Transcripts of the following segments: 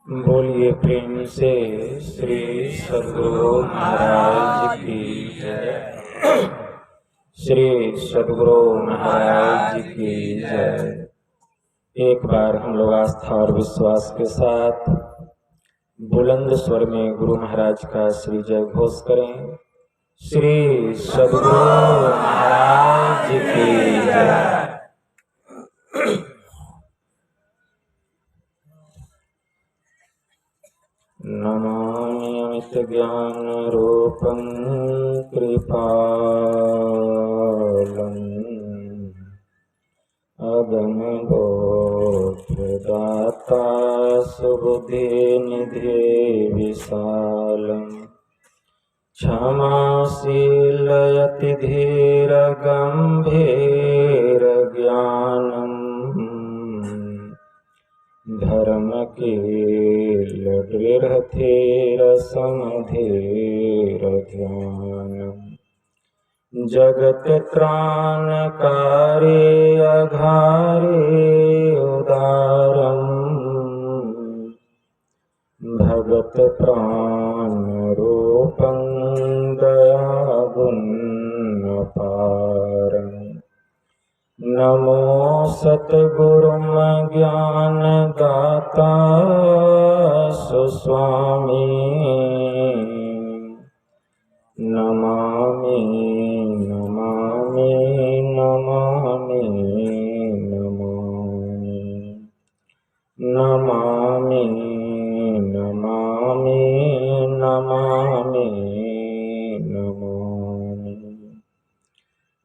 बोलिए प्रेम से श्री सद्गुरु महाराज की जय। श्री सद्गुरु महाराज की जय। एक बार हम लोग आस्था और विश्वास के साथ बुलंद स्वर में गुरु महाराज का श्री जय घोष करें। श्री सद्गुरु महाराज की जय। नमामि अमित ज्ञान रूपं कृपालम् अगम बोधदाता सुबुद्धि निधि विशालम् क्षमाशील यति धीर गंभीर ज्ञानम् धर्म कील दृढ़ थीर समधीर ध्यानम् जगत त्राणकारी अघारे उदारम् भगत प्राण रूपं दयागुण अपारम् नमो सतगुरुम ज्ञान दाता सुस्वामी नमामि नमामि नमामि नमामि नमामि नमामि नमामि।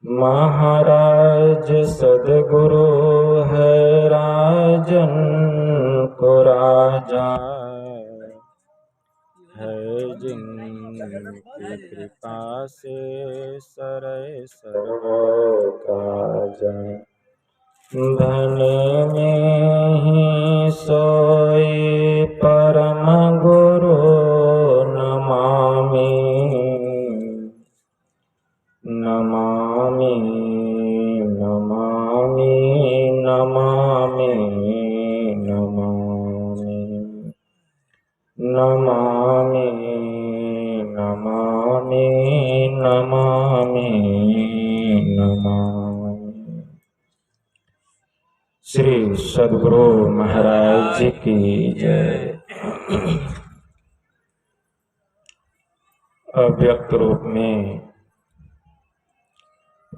महाराज सद्गुरु है राजन को राजा है जिनकी कृपा से सरै सर्व काज धन में ही सोई परम गुरु नमामि नमामि नमामि नमामि नमामि नमामि नमामि नमामि नमामि। श्री सद्गुरु महाराज की जय। अव्यक्त रूप में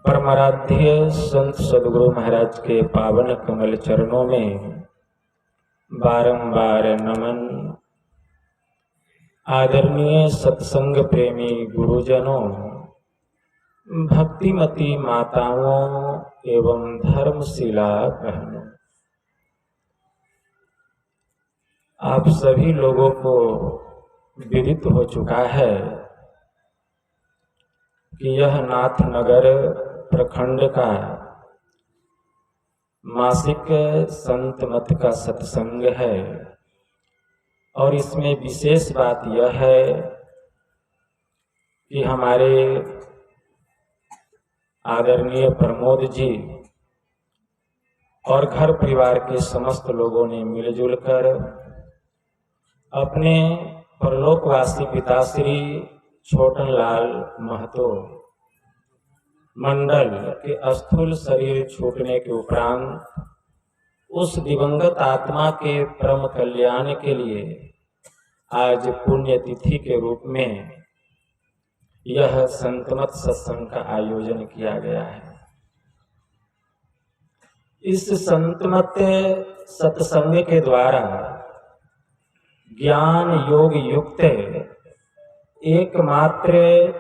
परमाराध्य संत सद्गुरु महाराज के पावन कमल चरणों में बारंबार नमन। आदरणीय सत्संग प्रेमी गुरुजनों, भक्तिमती माताओं एवं धर्मशिला बहनों, आप सभी लोगों को विदित हो चुका है कि यह नाथनगर प्रखंड का मासिक संत मत का सत्संग है। और इसमें विशेष बात यह है कि हमारे आदरणीय प्रमोद जी और घर परिवार के समस्त लोगों ने मिलजुल कर अपने परलोकवासी पिताश्री छोटनलाल महतो मंडल के स्थूल शरीर छूटने के उपरांत उस दिवंगत आत्मा के परम कल्याण के लिए आज पुण्यतिथि के रूप में यह संतमत सत्संग का आयोजन किया गया है। इस संतमत सत्संग के द्वारा ज्ञान योग युक्त एकमात्र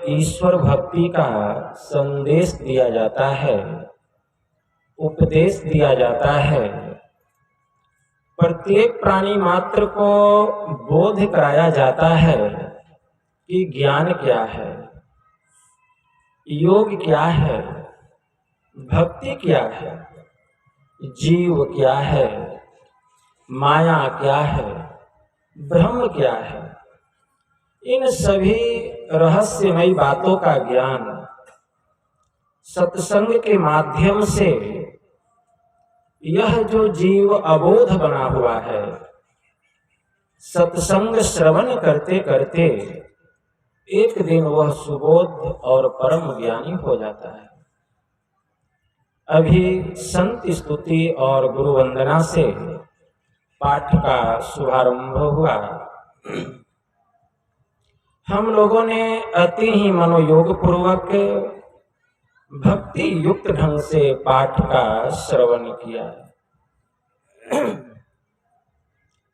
ईश्वर भक्ति का संदेश दिया जाता है, उपदेश दिया जाता है। प्रत्येक प्राणी मात्र को बोध कराया जाता है कि ज्ञान क्या है, योग क्या है, भक्ति क्या है, जीव क्या है, माया क्या है, ब्रह्म क्या है। इन सभी रहस्यमयी बातों का ज्ञान सत्संग के माध्यम से यह जो जीव अबोध बना हुआ है, सत्संग श्रवण करते करते एक दिन वह सुबोध और परम ज्ञानी हो जाता है। अभी संत स्तुति और गुरु वंदना से पाठ का शुभारंभ हुआ। हम लोगों ने अति ही मनोयोग पूर्वक भक्ति युक्त ढंग से पाठ का श्रवण किया।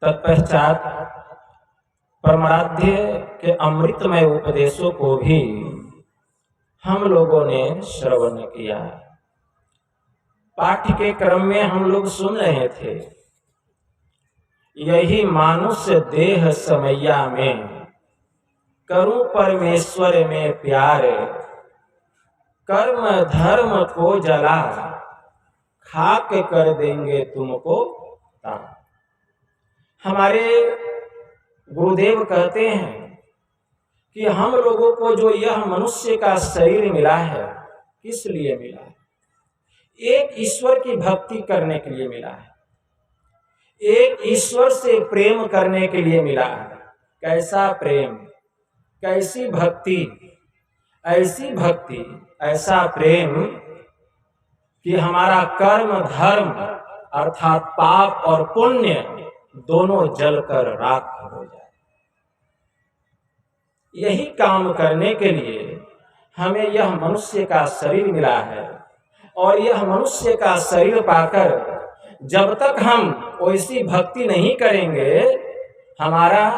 तत्पश्चात परमाराध्य के अमृतमय उपदेशों को भी हम लोगों ने श्रवण किया। पाठ के क्रम में हम लोग सुन रहे थे, यही मानुष्य देह समैया में करूं परमेश्वर में प्यार, कर्म धर्म को जला खाक कर देंगे तुमको तार। हमारे गुरुदेव कहते हैं कि हम लोगों को जो यह मनुष्य का शरीर मिला है, किस लिए मिला है? एक ईश्वर की भक्ति करने के लिए मिला है, एक ईश्वर से प्रेम करने के लिए मिला है। कैसा प्रेम, कैसी भक्ति? ऐसी भक्ति, ऐसा प्रेम कि हमारा कर्म धर्म अर्थात पाप और पुण्य दोनों जलकर राख हो जाए। यही काम करने के लिए हमें यह मनुष्य का शरीर मिला है, और यह मनुष्य का शरीर पाकर जब तक हम वैसी भक्ति नहीं करेंगे, हमारा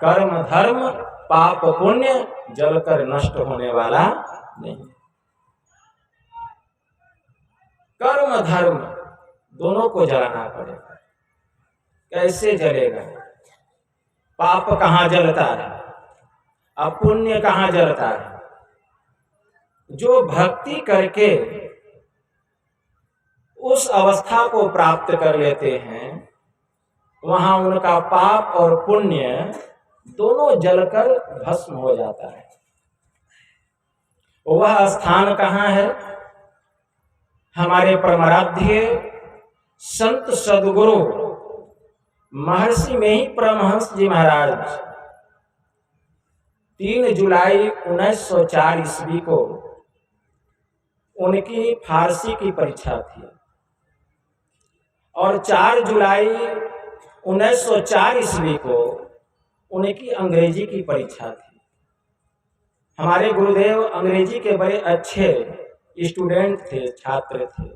कर्म धर्म पाप पुण्य जलकर नष्ट होने वाला नहीं। कर्म धर्म दोनों को जलाना पड़ेगा। कैसे जलेगा? पाप कहाँ जलता है, अपुण्य कहाँ जलता है? जो भक्ति करके उस अवस्था को प्राप्त कर लेते हैं, वहां उनका पाप और पुण्य दोनों जलकर भस्म हो जाता है। वह स्थान कहाँ है? हमारे परमाराध्य संत सद्गुरु महर्षि में ही परमहंस जी महाराज 3 जुलाई 1904 ईस्वी को उनकी फारसी की परीक्षा थी, और 4 जुलाई 1904 ईस्वी को उनकी अंग्रेजी की परीक्षा थी। हमारे गुरुदेव अंग्रेजी के बड़े अच्छे स्टूडेंट थे, छात्र थे।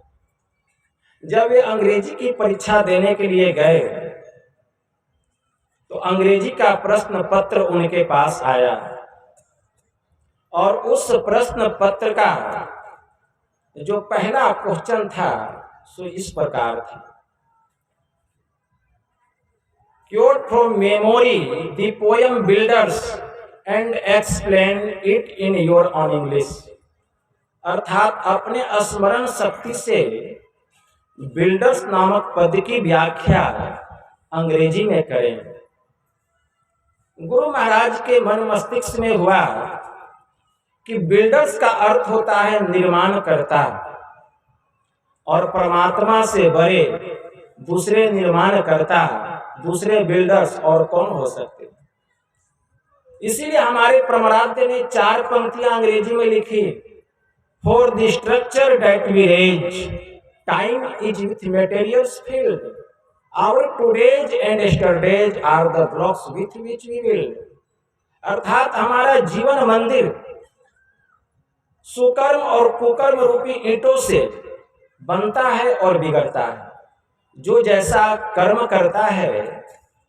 जब वे अंग्रेजी की परीक्षा देने के लिए गए तो अंग्रेजी का प्रश्न पत्र उनके पास आया, और उस प्रश्न पत्र का जो पहला क्वेश्चन था सो इस प्रकार था: Quote from memory the poem Builders and explain it in your own English। अर्थात अपने स्मरण शक्ति से बिल्डर्स नामक पद की व्याख्या अंग्रेजी में करें। गुरु महाराज के मन मस्तिष्क में हुआ कि बिल्डर्स का अर्थ होता है निर्माण करता, और परमात्मा से बड़े दूसरे निर्माण करता, दूसरे बिल्डर्स और कौन हो सकते। इसीलिए हमारे परमाराध्य ने 4 पंक्तियां अंग्रेजी में लिखी: for the structure that we raise time is with materials filled, our today's and yesterdays are the blocks with which we build. अर्थात हमारा जीवन मंदिर सुकर्म और कुकर्म रूपी ईंटों से बनता है और बिगड़ता है। जो जैसा कर्म करता है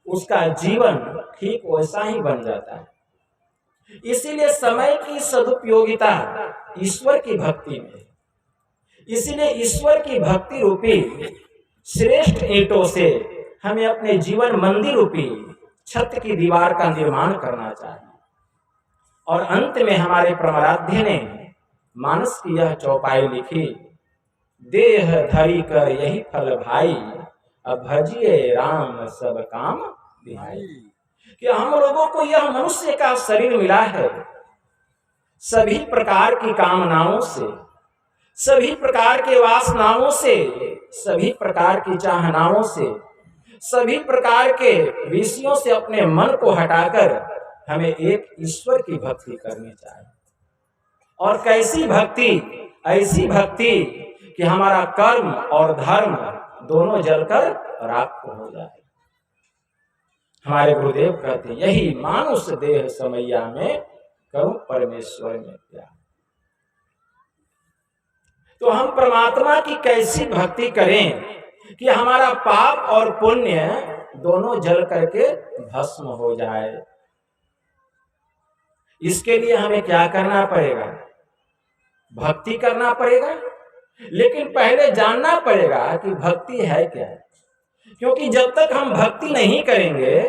उसका जीवन ठीक वैसा ही बन जाता है। इसीलिए समय की सदुपयोगिता ईश्वर की भक्ति में, इसीलिए ईश्वर की भक्ति रूपी श्रेष्ठ ईंटों से हमें अपने जीवन मंदिर रूपी छत की दीवार का निर्माण करना चाहिए। और अंत में हमारे परमाराध्य ने मानस की यह चौपाई लिखी: देह धरी कर यही फल भाई, अब भजिए राम सब काम बिहाई। कि हम लोगों को यह मनुष्य का शरीर मिला है, सभी प्रकार की कामनाओं से, सभी प्रकार के वासनाओं से, सभी प्रकार की चाहनाओं से सभी प्रकार के विषयों से अपने मन को हटाकर हमें एक ईश्वर की भक्ति करनी चाहिए। और कैसी भक्ति? ऐसी भक्ति कि हमारा कर्म और धर्म दोनों जलकर राख हो जाए। हमारे गुरुदेव कहते हैं, यही मानुष देह समैया में करूं परमेश्वर में प्यार। तो हम परमात्मा की कैसी भक्ति करें कि हमारा पाप और पुण्य दोनों जल करके भस्म हो जाए। इसके लिए हमें क्या करना पड़ेगा? भक्ति करना पड़ेगा। लेकिन पहले जानना पड़ेगा कि भक्ति है क्या। क्योंकि जब तक हम भक्ति नहीं करेंगे,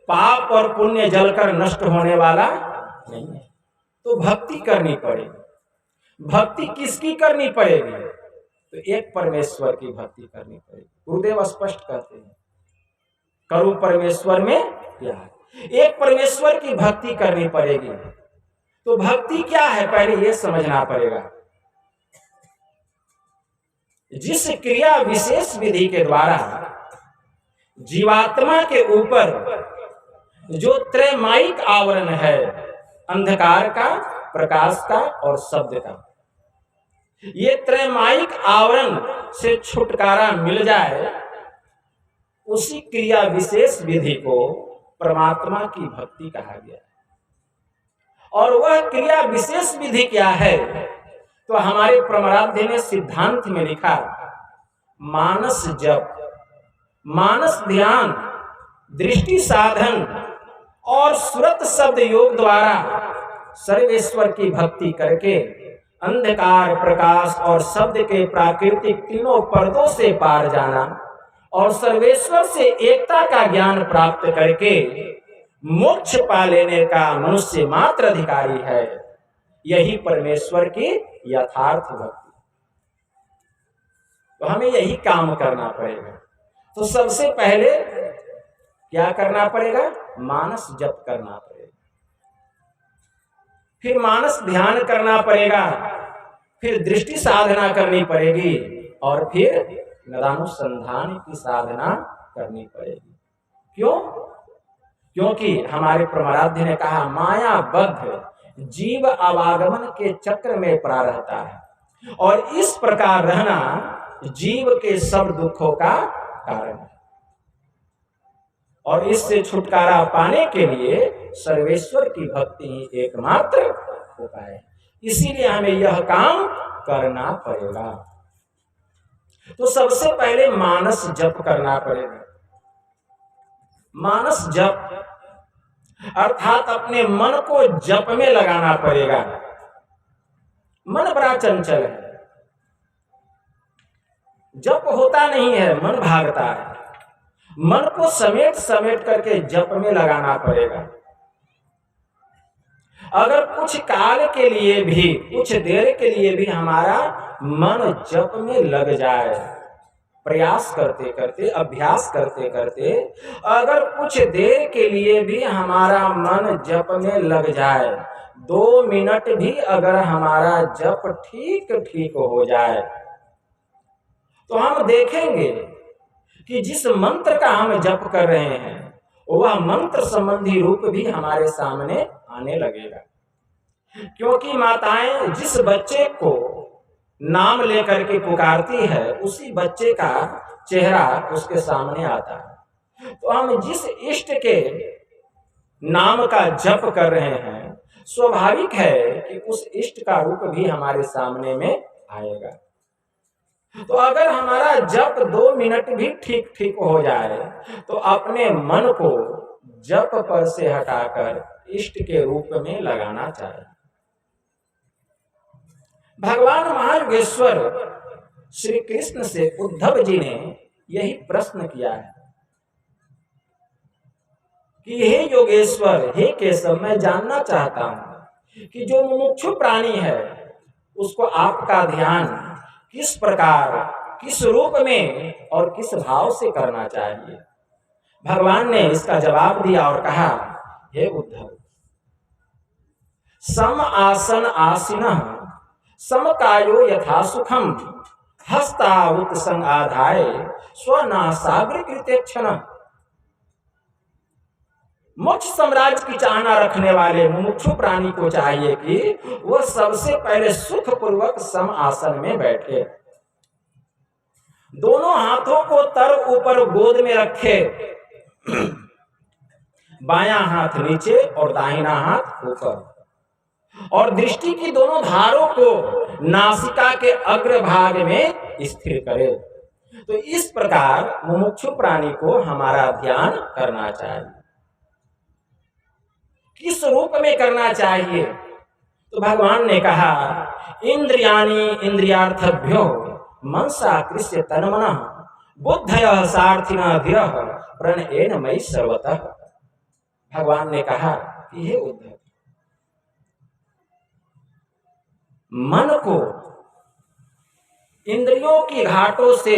पाप और पुण्य जलकर नष्ट होने वाला नहीं है। तो भक्ति करनी पड़ेगी। भक्ति किसकी करनी पड़ेगी? तो एक परमेश्वर की भक्ति करनी पड़ेगी। गुरुदेव स्पष्ट कहते हैं, करूं परमेश्वर में प्यार। एक परमेश्वर की भक्ति करनी पड़ेगी। तो भक्ति क्या है, पहले यह समझना पड़ेगा। जिस क्रिया विशेष विधि के द्वारा जीवात्मा के ऊपर जो त्रैमायिक आवरण है, अंधकार का, प्रकाश का और शब्द का, ये त्रैमायिक आवरण से छुटकारा मिल जाए, उसी क्रिया विशेष विधि को परमात्मा की भक्ति कहा गया है। और वह क्रिया विशेष विधि क्या है? तो हमारे प्रमराध्य ने सिद्धांत में लिखा, मानस जप, मानस ध्यान, दृष्टि साधन और सुरत शब्द योग द्वारा सर्वेश्वर की भक्ति करके अंधकार, प्रकाश और शब्द के प्राकृतिक तीनों पर्दों से पार जाना और सर्वेश्वर से एकता का ज्ञान प्राप्त करके मोक्ष पा लेने का मनुष्य मात्र अधिकारी है। यही परमेश्वर की यथार्थ भक्ति। तो हमें यही काम करना पड़ेगा। तो सबसे पहले क्या करना पड़ेगा? मानस जप करना पड़ेगा, फिर मानस ध्यान करना पड़ेगा, फिर दृष्टि साधना करनी पड़ेगी और फिर नदानुसंधान की साधना करनी पड़ेगी। क्यों? क्योंकि हमारे प्रमराध्य ने कहा, मायाबद्ध जीव आवागमन के चक्र में पड़ा रहता है और इस प्रकार रहना जीव के सब दुखों का कारण है। और इससे छुटकारा पाने के लिए सर्वेश्वर की भक्ति ही एकमात्र उपाय है। इसीलिए हमें यह काम करना पड़ेगा। तो सबसे पहले मानस जप करना पड़ेगा। मानस जप अर्थात अपने मन को जप में लगाना पड़ेगा। मन बड़ा चंचल है, जप होता नहीं है, मन भागता है। मन को समेट समेट करके जप में लगाना पड़ेगा। अगर कुछ काल के लिए भी, कुछ देर के लिए भी हमारा मन जप में लग जाए, प्रयास करते करते, अभ्यास करते करते अगर कुछ देर के लिए भी हमारा मन जप में लग जाए, 2 मिनट भी अगर हमारा जप ठीक ठीक हो जाए, तो हम देखेंगे कि जिस मंत्र का हम जप कर रहे हैं वह मंत्र संबंधी रूप भी हमारे सामने आने लगेगा। क्योंकि माताएं जिस बच्चे को नाम लेकर के पुकारती है, उसी बच्चे का चेहरा उसके सामने आता है। तो हम जिस इष्ट के नाम का जप कर रहे हैं, स्वाभाविक है कि उस इष्ट का रूप भी हमारे सामने में आएगा। तो अगर हमारा जप 2 मिनट भी ठीक ठीक हो जाए, तो अपने मन को जप पर से हटाकर इष्ट के रूप में लगाना चाहिए। भगवान महायोगेश्वर श्री कृष्ण से उद्धव जी ने यही प्रश्न किया है कि हे योगेश्वर, हे केशव, मैं जानना चाहता हूं कि जो मुमुक्षु प्राणी है उसको आपका ध्यान किस प्रकार, किस रूप में और किस भाव से करना चाहिए। भगवान ने इसका जवाब दिया और कहा, हे उद्धव, सम आसन आसीनः समकायो यथा सुखम हस्ताउत संग आधाय स्वनासाग्र कृते क्षण मोक्ष साम्राज्य की चाहना रखने वाले मुमुक्षु प्राणी को चाहिए कि वह सबसे पहले सुख पूर्वक सम आसन में बैठे, दोनों हाथों को तर ऊपर गोद में रखे, बायां हाथ नीचे और दाहिना हाथ ऊपर, और दृष्टि की दोनों धारों को नासिका के अग्रभाग में स्थिर करे। तो इस प्रकार मुमुक्षु प्राणी को हमारा ध्यान करना चाहिए। किस रूप में करना चाहिए? तो भगवान ने कहा, इंद्रियाणि इंद्रियार्थभ्यो मनसा कृष्य तन्मनः बुद्धयः सार्थिनः धीरः प्रणयेन मयि सर्वतः। भगवान ने कहा कि हे उद्धव, मन को इंद्रियों की घाटों से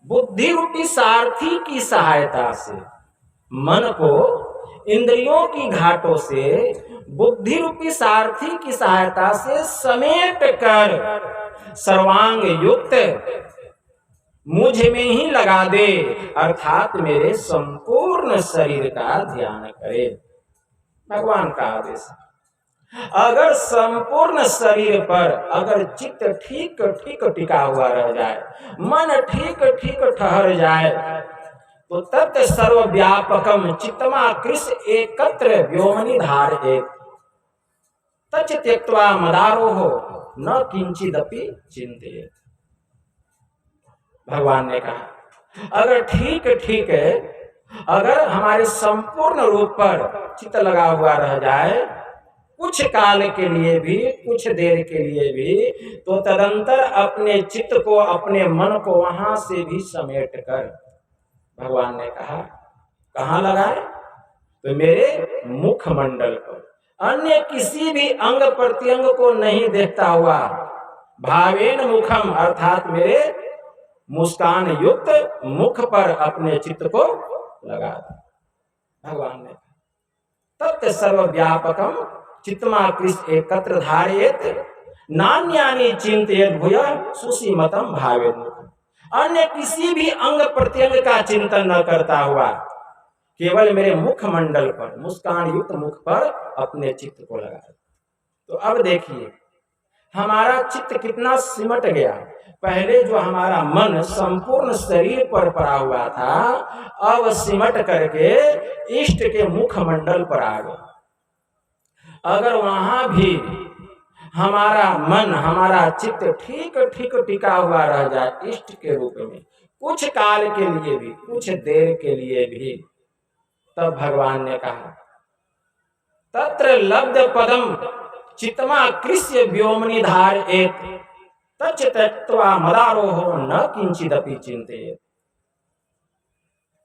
बुद्धि रूपी सारथी की सहायता से, मन को इंद्रियों की घाटों से बुद्धि रूपी सारथी की सहायता से समेट कर सर्वांग युक्त मुझ में ही लगा दे, अर्थात मेरे संपूर्ण शरीर का ध्यान करे। भगवान का आदेश। अगर संपूर्ण शरीर पर अगर चित्त ठीक ठीक टिका हुआ रह जाए, मन ठीक ठीक ठहर जाए, तो तत् सर्वव्यापकम चित्तमा कृष्ण एकत्र व्योमनि धारयेत् तच्च त्यक्त्वा मदारोहो न किंचिदपि चिंतेत। भगवान ने कहा, अगर ठीक ठीक है, अगर हमारे संपूर्ण रूप पर चित्त लगा हुआ रह जाए, कुछ काल के लिए भी, कुछ देर के लिए भी, तो तदंतर अपने चित्त को, अपने मन को वहां से भी समेट कर, भगवान ने कहा, कहां लगाए? तो मेरे मुखमंडल पर, अन्य किसी भी अंग प्रत्यंग को नहीं देखता हुआ, भावेन मुखम अर्थात मेरे मुस्कान युक्त मुख पर अपने चित्त को लगा दे। भगवान ने तत् सर्वव्यापकम चित्तमा कृष्ण एकत्र धारयेत् नान्यानि चिंतयेत् भूयः सुसीमतम भावेन। अन्य किसी भी अंग प्रत्यंग का चिंतन न करता हुआ, केवल मेरे मुखमंडल पर, मुस्कान युक्त मुख पर अपने चित्त को लगा दे। तो अब देखिए हमारा चित्त कितना सिमट गया। पहले जो हमारा मन संपूर्ण शरीर पर पड़ा हुआ था, अब सिमट करके इष्ट के मुखमंडल पर आ गया। अगर वहां भी हमारा मन, हमारा चित्त ठीक ठीक टिका हुआ रह जाए इष्ट के रूप में, कुछ काल के लिए भी, कुछ देर के लिए भी, तब भगवान ने कहा, तत्र लब्ध पदम चित्तमा कृष्य व्योमनि धारयेत् तच्च त्यक्त्वा मदारोहो न किंचिदपि चिंतेत।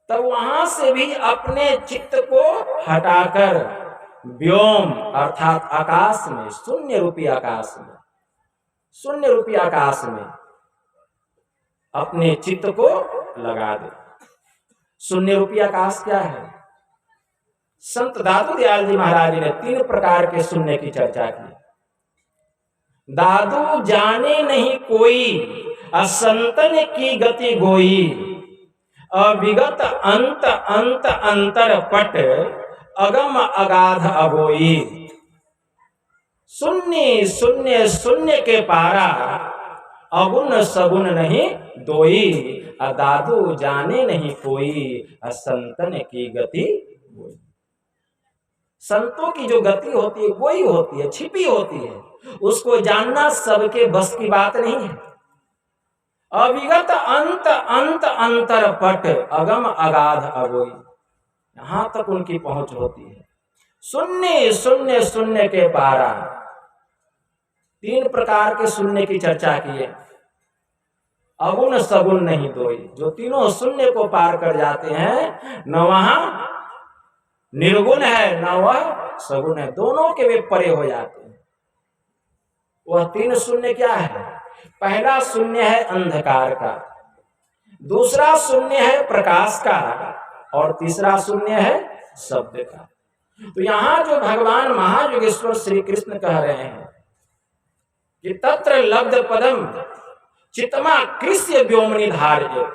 तब वहां से भी अपने चित्त को हटाकर व्योम अर्थात आकाश में, शून्य रूपी आकाश में, शून्य रूपी आकाश में अपने चित्त को लगा दे। शून्य रूपी आकाश क्या है? संत दादू दयाल जी महाराज ने 3 प्रकार के शून्य की चर्चा की। दादू जाने नहीं कोई असंतन की गति गोई, अविगत अंत अंत अंतर पट अगम अगाध अगोई। शून्य शून्य शून्य के पारा, अगुण सगुण नहीं दोई, दादू जाने नहीं कोई असंतन की गति गोई। संतों की जो गति होती है वही होती है, छिपी होती है, उसको जानना सबके बस की बात नहीं है। अविगत अंत अंत अंतर पट अगम अगाध अगोई, यहां तक उनकी पहुंच होती है। शून्य शून्य शून्य के पारा। 3 प्रकार के शून्य की चर्चा की है। अगुण सगुण नहीं दोई, जो तीनों शून्य को पार कर जाते हैं, न वहां निर्गुण है न वह सगुण है, दोनों के वे परे हो जाते हैं। वह 3 शून्य क्या है? पहला शून्य है अंधकार का, दूसरा शून्य है प्रकाश का, और तीसरा शून्य है शब्द का। तो यहां जो भगवान महायोगेश्वर श्री कृष्ण कह रहे हैं कि तत्र लब्ध पदम चित्तमा कृष्य व्योमनि धारयेत्,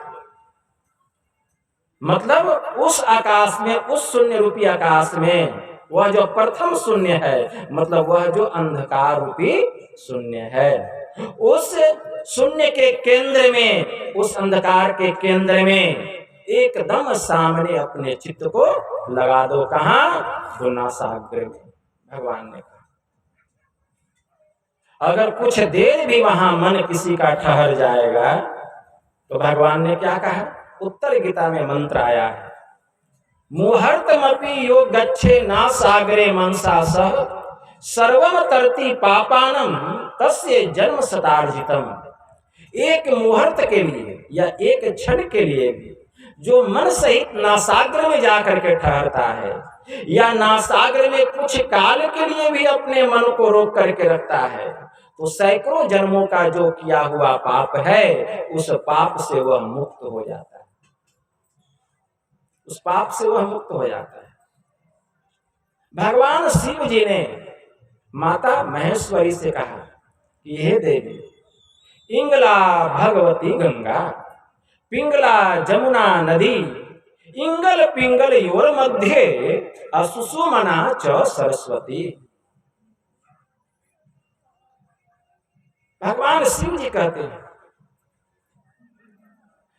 मतलब उस आकाश में, उस शून्य रूपी आकाश में, वह जो प्रथम शून्य है, मतलब वह जो अंधकार रूपी शून्य है, उस शून्य के केंद्र में, उस अंधकार के केंद्र में एकदम सामने अपने चित्त को लगा दो। कहाँ? तो नासाग्र में। भगवान ने कहा अगर कुछ देर भी वहां मन किसी का ठहर जाएगा, तो भगवान ने क्या कहा? उत्तर गीता में मंत्र आया है, मुहूर्तमपि यो गच्छे नासाग्रे मनसा सह सर्वम तरति पापानम तस्य जन्म शतार्जितम। एक मुहूर्त के लिए या एक क्षण के लिए भी जो मन सहित नासाग्र में जाकर के ठहरता है, या नासाग्र में कुछ काल के लिए भी अपने मन को रोक करके रखता है, तो सैकड़ों जन्मों का जो किया हुआ पाप है, उस पाप से वह मुक्त हो जाता है। उस पाप से वह मुक्त हो जाता है। भगवान शिव जी ने माता महेश्वरी से कहा कि हे देवी, इंगला भगवती गंगा, पिंगला जमुना नदी, इंगल पिंगल योर मध्य असुसुमना च सरस्वती। भगवान शिव जी कहते हैं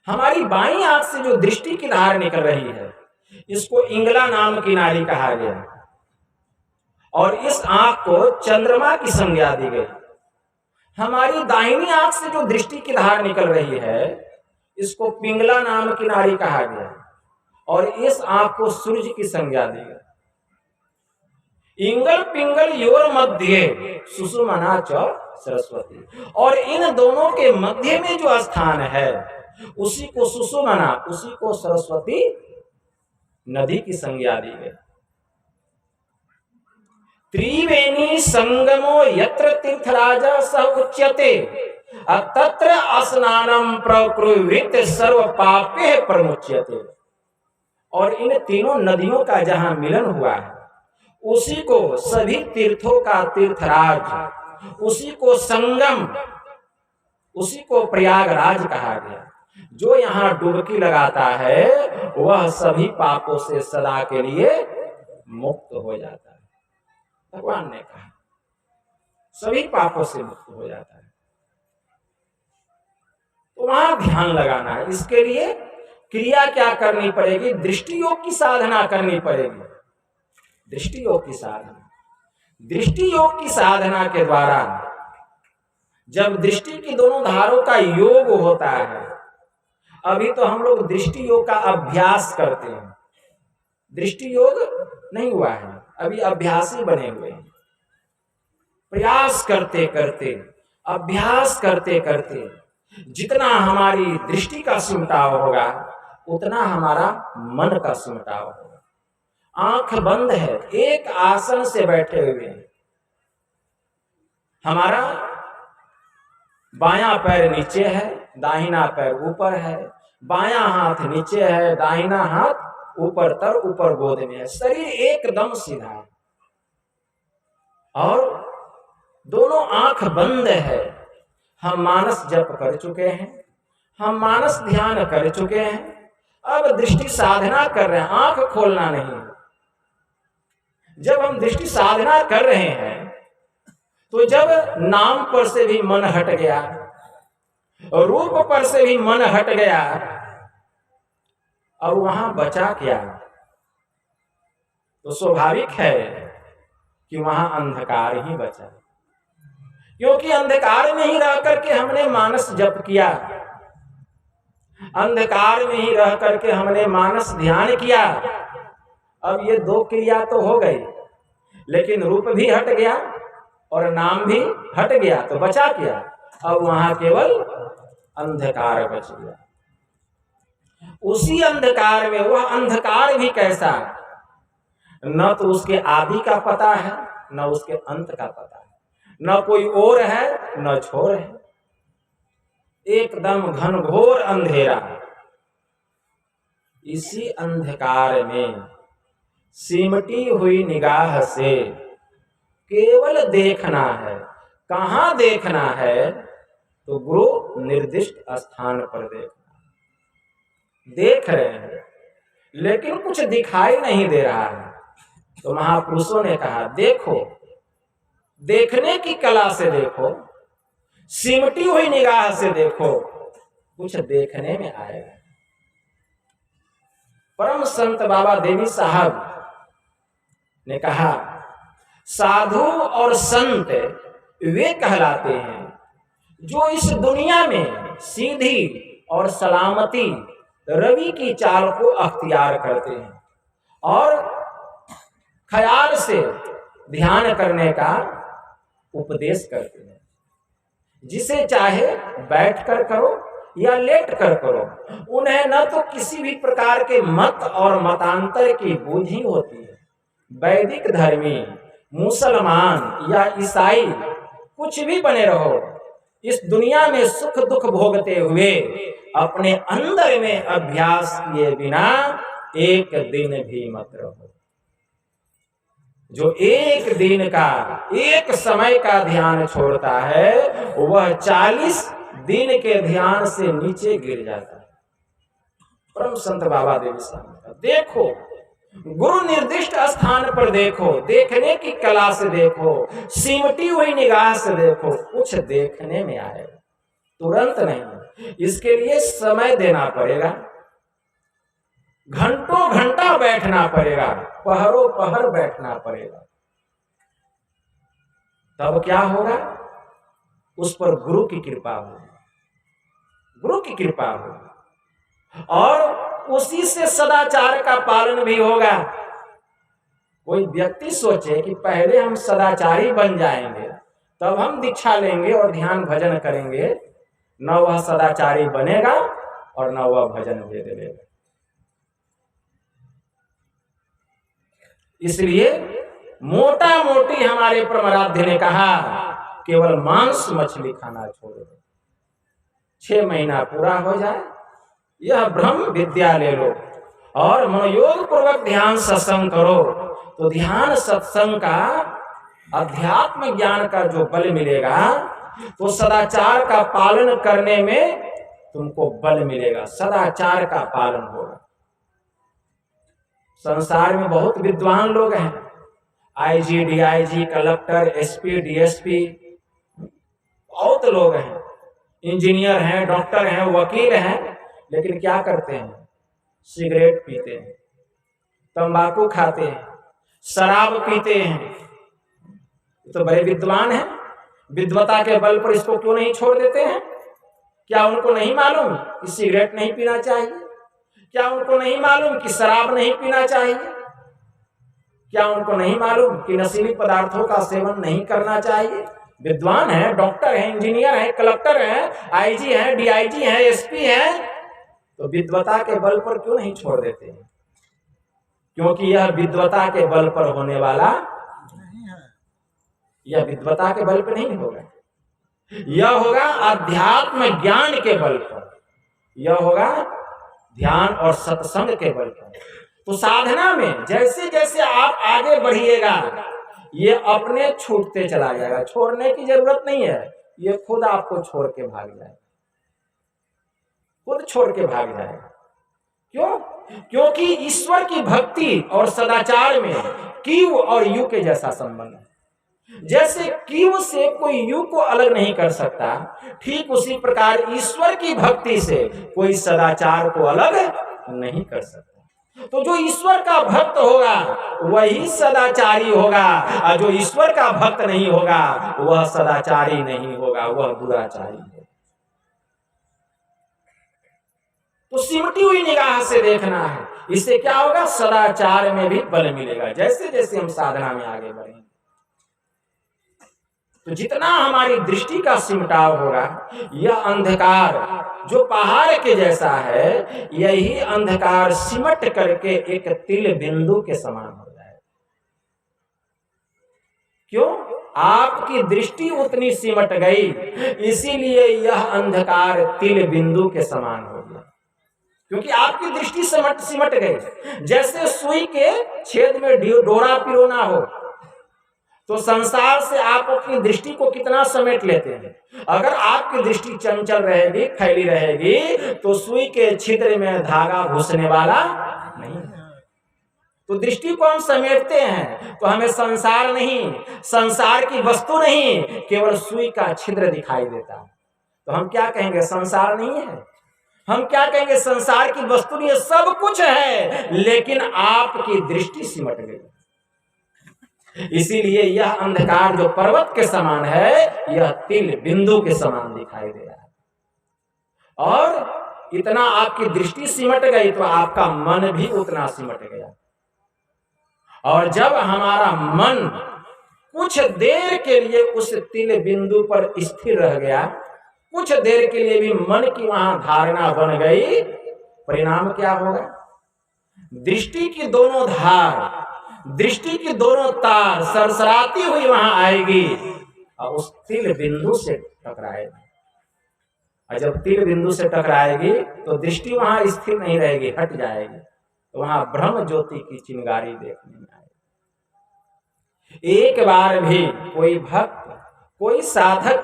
हमारी बाईं आंख से जो दृष्टि की धार निकल रही है, इसको इंगला नाम की नारी कहा गया, और इस आंख को चंद्रमा की संज्ञा दी गई। हमारी दाहिनी आंख से जो दृष्टि की धार निकल रही है, इसको पिंगला नाम की नारी कहा गया, और इस आंख को सूर्य की संज्ञा दी गई। इंगल पिंगल योर मध्य सुषुमना च सरस्वती, और इन दोनों के मध्य में जो स्थान है, उसी को सुषुमना, उसी को सरस्वती नदी की संज्ञा दी गई। त्रिवेणी संगमो यत्र तीर्थराजा सह उच्यते तत्र स्नानम प्रकुर्वीत सर्व पापे प्रमुच्यते। और इन तीनों नदियों का जहां मिलन हुआ है, उसी को सभी तीर्थों का तीर्थराज, उसी को संगम, उसी को प्रयागराज कहा गया। जो यहाँ डुबकी लगाता है, वह सभी पापों से सदा के लिए मुक्त हो जाता है। भगवान ने कहा सभी पापों से मुक्त हो जाता है। तो वहां ध्यान लगाना है। इसके लिए क्रिया क्या करनी पड़ेगी? दृष्टि योग की साधना करनी पड़ेगी। दृष्टि योग की साधना, दृष्टि योग की साधना के द्वारा जब दृष्टि की दोनों धारों का योग होता है, अभी तो हम लोग दृष्टि योग का अभ्यास करते हैं, दृष्टि योग नहीं हुआ है, अभी अभ्यासी बने हुए हैं। प्रयास करते करते, अभ्यास करते करते जितना हमारी दृष्टि का सिमटाव होगा, उतना हमारा मन का सिमटाव होगा। आंख बंद है, एक आसन से बैठे हुए हैं, हमारा बायां पैर नीचे है, दाहिना पैर ऊपर है, बायां हाथ नीचे है, दाहिना हाथ ऊपर तर ऊपर गोद में है, शरीर एकदम सीधा है और दोनों आंख बंद है। हम मानस जप कर चुके हैं, हम मानस ध्यान कर चुके हैं, अब दृष्टि साधना कर रहे हैं, आंख खोलना नहीं। जब हम दृष्टि साधना कर रहे हैं, तो जब नाम पर से भी मन हट गया, रूप पर से भी मन हट गया, और वहां बचा क्या? तो स्वाभाविक है कि वहां अंधकार ही बचा, क्योंकि अंधकार में ही रह करके हमने मानस जप किया, अंधकार में ही रह करके हमने मानस ध्यान किया। अब ये दो क्रिया तो हो गई, लेकिन रूप भी हट गया और नाम भी हट गया, तो बचा क्या? अब वहां केवल अंधकार बच गया। उसी अंधकार में, वह अंधकार भी कैसा, न तो उसके आदि का पता है, न उसके अंत का पता है, न कोई ओर है न छोर है, एकदम घनघोर अंधेरा। इसी अंधकार में सिमटी हुई निगाह से केवल देखना है। कहां देखना है? तो गुरु निर्दिष्ट स्थान पर देखना। देख रहे हैं, लेकिन कुछ दिखाई नहीं दे रहा है। तो महापुरुषों ने कहा, देखो, देखने की कला से देखो, सिमटी हुई निगाह से देखो, कुछ देखने में आएगा। परम संत बाबा देवी साहब ने कहा, साधु और संत वे कहलाते हैं जो इस दुनिया में सीधी और सलामती रवि की चाल को अख्तियार करते हैं और ख्याल से ध्यान करने का उपदेश करते हैं। जिसे चाहे बैठकर करो या लेट कर करो, उन्हें न तो किसी भी प्रकार के मत और मतांतर की बूझ ही होती है। वैदिक धर्मी, मुसलमान या ईसाई कुछ भी बने रहो, इस दुनिया में सुख दुख भोगते हुए अपने अंदर में अभ्यास किए बिना एक दिन भी मत रहो। जो एक दिन का, एक समय का ध्यान छोड़ता है, वह 40 दिन के ध्यान से नीचे गिर जाता है। परम संत बाबा देवी साहब, देखो, गुरु निर्दिष्ट स्थान पर देखो, देखने की कला से देखो, सिमटी हुई निगाह से देखो, कुछ देखने में आएगा। तुरंत नहीं, इसके लिए समय देना पड़ेगा, घंटों घंटा बैठना पड़ेगा, पहरों पहर बैठना पड़ेगा। तब क्या होगा? उस पर गुरु की कृपा होगी, गुरु की कृपा होगी, और उसी से सदाचार का पालन भी होगा। कोई व्यक्ति सोचे कि पहले हम सदाचारी बन जाएंगे, तब हम दीक्षा लेंगे और ध्यान भजन करेंगे, न वह सदाचारी बनेगा और न वह भजन भेद लेगा। इसलिए मोटा मोटी हमारे परमाराध्य ने कहा, केवल मांस मछली खाना छोड़ दो, 6 महीना पूरा हो जाए, यह ब्रह्म विद्या ले लो और मनोयोग पूर्वक ध्यान सत्संग करो, तो ध्यान सत्संग का, अध्यात्म ज्ञान का जो बल मिलेगा, तो सदाचार का पालन करने में तुमको बल मिलेगा, सदाचार का पालन होगा। संसार में बहुत विद्वान लोग हैं, IG, DIG, collector, SP, DSP, बहुत लोग हैं, इंजीनियर हैं, डॉक्टर हैं, वकील हैं, लेकिन क्या करते हैं? सिगरेट पीते हैं, तंबाकू खाते हैं, शराब पीते हैं। तो बड़े विद्वान हैं, विद्वता के बल पर इसको क्यों नहीं छोड़ देते हैं? क्या उनको नहीं मालूम कि सिगरेट नहीं पीना चाहिए? क्या उनको नहीं मालूम कि शराब नहीं पीना चाहिए? क्या उनको नहीं मालूम कि नशीली पदार्थों का सेवन नहीं करना चाहिए? विद्वान हैं, डॉक्टर हैं, इंजीनियर हैं, कलेक्टर हैं, आईजी हैं, डीआईजी हैं, एसपी हैं, तो विद्वता के बल पर क्यों नहीं छोड़ देते हैं? क्योंकि यह विद्वता के बल पर होने वाला नहीं है, यह विद्वता के बल पर नहीं होगा, यह होगा अध्यात्म ज्ञान के बल पर, यह होगा ध्यान और सत्संग के बल पर। तो साधना में जैसे जैसे आप आगे बढ़िएगा, ये अपने छूटते चला जाएगा, छोड़ने की जरूरत नहीं है, ये खुद आपको छोड़ के भाग जाएगा, खुद छोड़ के भाग जाएगा। क्यों? क्योंकि ईश्वर की भक्ति और सदाचार में कीव और यू के जैसा संबंध है। जैसे कीव से कोई यू को अलग नहीं कर सकता, ठीक उसी प्रकार ईश्वर की भक्ति से कोई सदाचार को अलग नहीं कर सकता। तो जो ईश्वर का भक्त होगा वही सदाचारी होगा, और जो ईश्वर का भक्त नहीं होगा वह सदाचारी नहीं होगा, वह दुराचारी होगा। तो सिमटी हुई निगाह से देखना है, इससे क्या होगा? सदाचार में भी बल मिलेगा। जैसे जैसे हम साधना में आगे बढ़ेंगे, तो जितना हमारी दृष्टि का सिमटाव होगा, यह अंधकार जो पहाड़ के जैसा है, यही अंधकार सिमट करके एक तिल बिंदु के समान हो जाए। क्यों? आपकी दृष्टि उतनी सिमट गई, इसीलिए यह अंधकार तिल बिंदु के समान हो गया, क्योंकि आपकी दृष्टि सिमट गई। जैसे सुई के छेद में डोरा पिरोना हो, तो संसार से आप अपनी दृष्टि को कितना समेट लेते हैं। अगर आपकी दृष्टि चंचल रहेगी, फैली रहेगी, तो सुई के छिद्र में धागा घुसने वाला नहीं है। तो दृष्टि को हम समेटते हैं तो हमें संसार नहीं, संसार की वस्तु नहीं, केवल सुई का छिद्र दिखाई देता है। तो हम क्या कहेंगे, संसार नहीं है। हम क्या कहेंगे, संसार की वस्तु नहीं है, सब कुछ है, लेकिन आपकी दृष्टि सिमट गई। इसीलिए यह अंधकार जो पर्वत के समान है, यह तिल बिंदु के समान दिखाई दे रहा है। और इतना आपकी दृष्टि सिमट गई तो आपका मन भी उतना सिमट गया। और जब हमारा मन कुछ देर के लिए उस तिल बिंदु पर स्थिर रह गया, कुछ देर के लिए भी मन की वहां धारणा बन गई, परिणाम क्या होगा? दृष्टि की दोनों धार, दृष्टि की दोनों तार सरसराती हुई वहां आएगी और उस तिल बिंदु से टकराएगी। और जब तिल बिंदु से टकराएगी तो दृष्टि वहां स्थिर नहीं रहेगी, हट जाएगी, तो वहां ब्रह्म ज्योति की चिंगारी देखने में आएगी। एक बार भी कोई भक्त, कोई साधक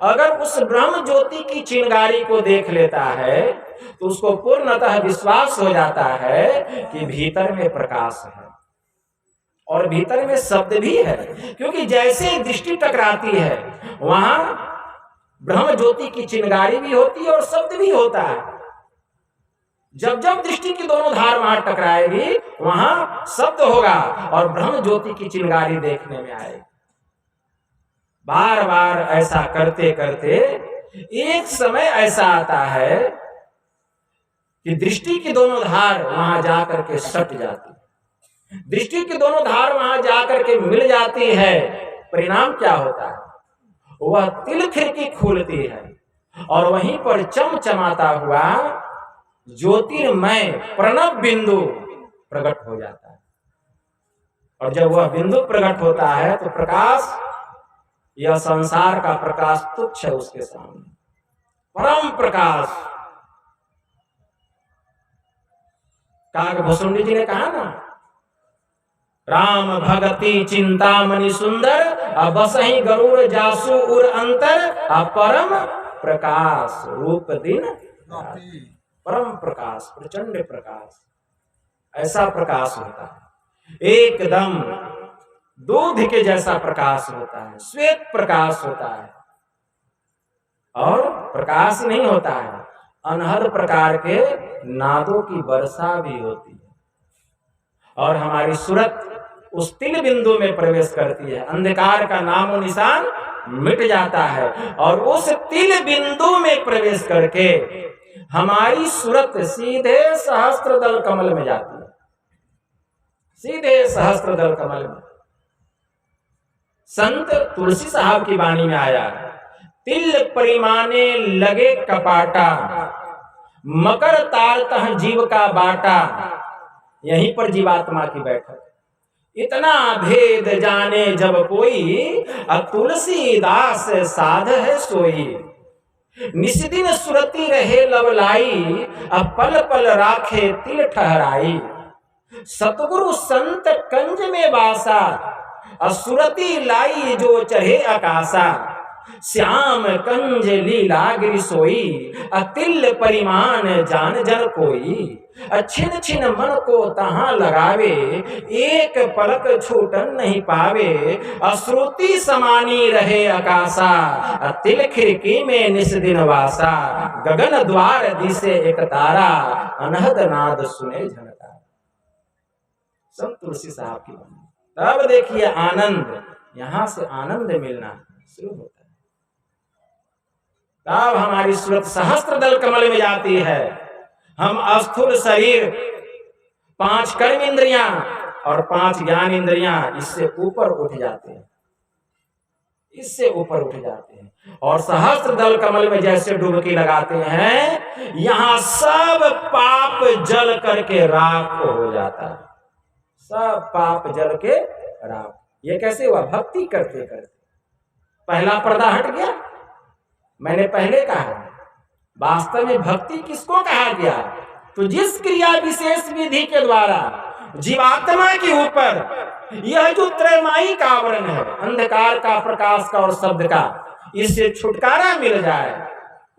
अगर उस ब्रह्म ज्योति की चिंगारी को देख लेता है तो उसको पूर्णतः विश्वास हो जाता है कि भीतर में प्रकाश है और भीतर में शब्द भी है। क्योंकि जैसे दृष्टि टकराती है वहां ब्रह्म ज्योति की चिंगारी भी होती है और शब्द भी होता है। जब जब दृष्टि की दोनों धार वहां टकराएगी वहां शब्द होगा और ब्रह्म ज्योति की चिंगारी देखने में आएगी। बार बार ऐसा करते करते एक समय ऐसा आता है कि दृष्टि की दोनों धार वहां जाकर के सट जाती है, दृष्टि की दोनों धार वहां जाकर के मिल जाती है। परिणाम क्या होता है? वह तिल खिड़की खुलती है और वहीं पर चमचमाता हुआ ज्योतिर्मय प्रणव बिंदु प्रकट हो जाता है। और जब वह बिंदु प्रकट होता है तो प्रकाश, यह संसार का प्रकाश तुच्छ है उसके सामने, परम प्रकाश। काकभूषुंडी जी ने कहा ना, राम भगति चिंतामणि सुंदर बसहि गरुड़ जासु उर अंतर परम प्रकाश रूप दिन राति। परम प्रकाश, प्रचंड प्रकाश, ऐसा प्रकाश होता है, एकदम दूध के जैसा प्रकाश होता है, श्वेत प्रकाश होता है। और प्रकाश नहीं होता है, अनहद प्रकार के नादों की वर्षा भी होती है। और हमारी सूरत उस तिल बिंदु में प्रवेश करती है, अंधकार का नामो निशान मिट जाता है और उस तिल बिंदु में प्रवेश करके हमारी सूरत सीधे सहस्त्रदल कमल में जाती है, सीधे सहस्त्रदल कमल में। संत तुलसी साहब की वाणी में आया, तिल परिमाने लगे कपाटा, मकर तारतः जीव का बाटा। यहीं पर जीवात्मा की बैठक। इतना भेद जाने जब कोई, तुलसीदास साध है सोई। निस्दिन सुरती रहे लवलाई, पल पल राखे तिल ठहराई। सतगुरु संत कंज में वासा, असुरती लाई जो चढ़े आकाशा। श्याम कंज लीला गिरि सोई, तिल परिमाण जान जन कोई। छिन छिन मन को तहां लगावे, एक पलक छूटन नहीं पावे। अश्रुति समानी रहे आकाशा, तिल खिड़की में निस्दिन वासा। गगन द्वार दिसे एक तारा, अनहद नाद सुने झनकार। संत तुलसी साहब की बात। तब देखिए आनंद, यहां से आनंद मिलना शुरू होता है। तब हमारी सूरत सहस्त्रदल कमल में जाती है। हम अस्थूल शरीर, 5 कर्म इंद्रियां और 5 ज्ञान इंद्रियां इससे ऊपर उठ जाते हैं, इससे ऊपर उठ जाते हैं। और सहस्त्रदल कमल में जैसे डुबकी लगाते हैं, यहां सब पाप जल करके राख हो जाता है, सब पाप जल के राख। ये कैसे हुआ? भक्ति करते करते पहला पर्दा हट गया। मैंने पहले कहा, वास्तव में भक्ति किसको कहा गया? तो जिस क्रिया विशेष विधि के द्वारा जीवात्मा के ऊपर यह जो त्रैमायिक आवरण है, अंधकार का, प्रकाश का और शब्द का, इससे छुटकारा मिल जाए,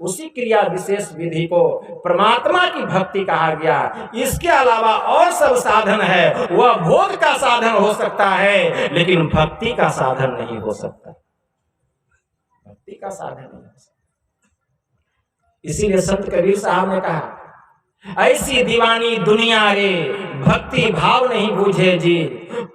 उसी क्रिया विशेष विधि को परमात्मा की भक्ति कहा गया। इसके अलावा और सब साधन है, वह भोग का साधन हो सकता है, लेकिन भक्ति का साधन नहीं हो सकता। भक्ति का साधन नहीं हो सकता। इसीलिए संत कबीर साहब ने कहा, ऐसी दीवानी दुनिया रे, भक्ति भाव नहीं बूझे जी।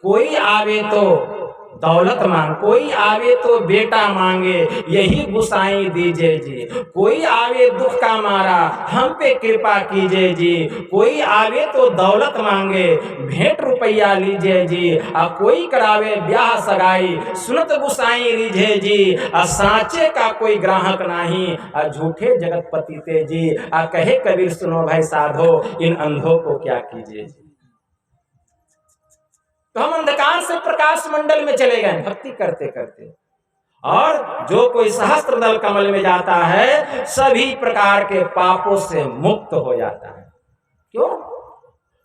कोई आवे तो दौलत मांग, कोई आवे तो बेटा मांगे, यही गुसाई दीजिए जी। कोई आवे दुख का मारा, हम पे कृपा कीजिए जी। कोई आवे तो दौलत मांगे, भेंट रुपया लीजिए जी। कोई करावे ब्याह सगाई, सुनत गुसाई रीझे जी। सांचे का कोई ग्राहक नहीं, झूठे जगत पतिते जी। कहे कबीर सुनो भाई साधो, इन अंधों को क्या कीजिए जी। तो हम अंधकार से प्रकाश मंडल में चले गए भक्ति करते करते। और जो कोई सहस्त्र दल कमल में जाता है, सभी प्रकार के पापों से मुक्त हो जाता है। क्यों?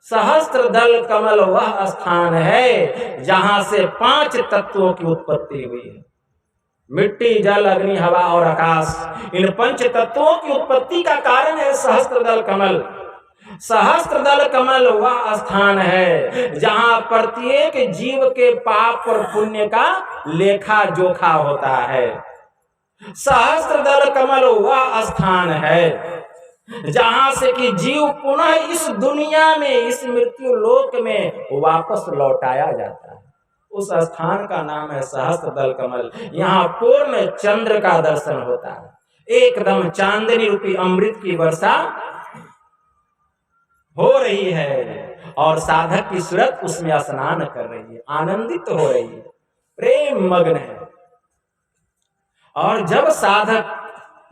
सहस्त्र दल कमल वह स्थान है जहां से 5 तत्वों की उत्पत्ति हुई है। मिट्टी, जल, अग्नि, हवा और आकाश, इन 5 तत्वों की उत्पत्ति का कारण है सहस्त्र दल कमल। सहस्त्र दल कमल वह स्थान है जहां प्रत्येक जीव के पाप और पुण्य का लेखा जोखा होता है। सहस्त्र दल कमल वह स्थान है जहां से कि जीव पुनः इस दुनिया में, इस मृत्यु लोक में वापस लौटाया जाता है। उस स्थान का नाम है सहस्त्र दल कमल। यहाँ पूर्ण चंद्र का दर्शन होता है, एकदम चांदनी रूपी अमृत की वर्षा हो रही है और साधक की सूरत उसमें स्नान कर रही है, आनंदित हो रही है, प्रेम मग्न है। और जब साधक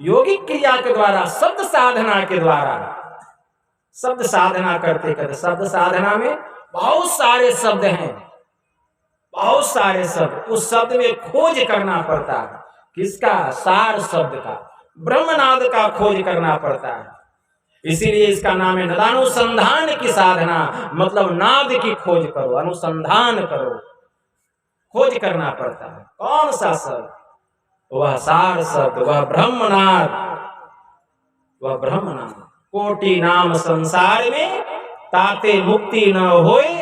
योगिक क्रिया के द्वारा, शब्द साधना के द्वारा, शब्द साधना करते करते, शब्द साधना में बहुत सारे शब्द हैं, बहुत सारे शब्द, उस शब्द में खोज करना पड़ता है। किसका? सार शब्द का, ब्रह्मनाद का खोज करना पड़ता है। इसीलिए इसका नाम है नदानुसंधान की साधना। मतलब नाद की खोज करो, अनुसंधान करो, खोज करना पड़ता है। कौन सा शब्द? वह सार शब्द, वह ब्रह्मनाद, वह ब्रह्मनाद। कोटि नाम संसार में, ताते मुक्ति न होए।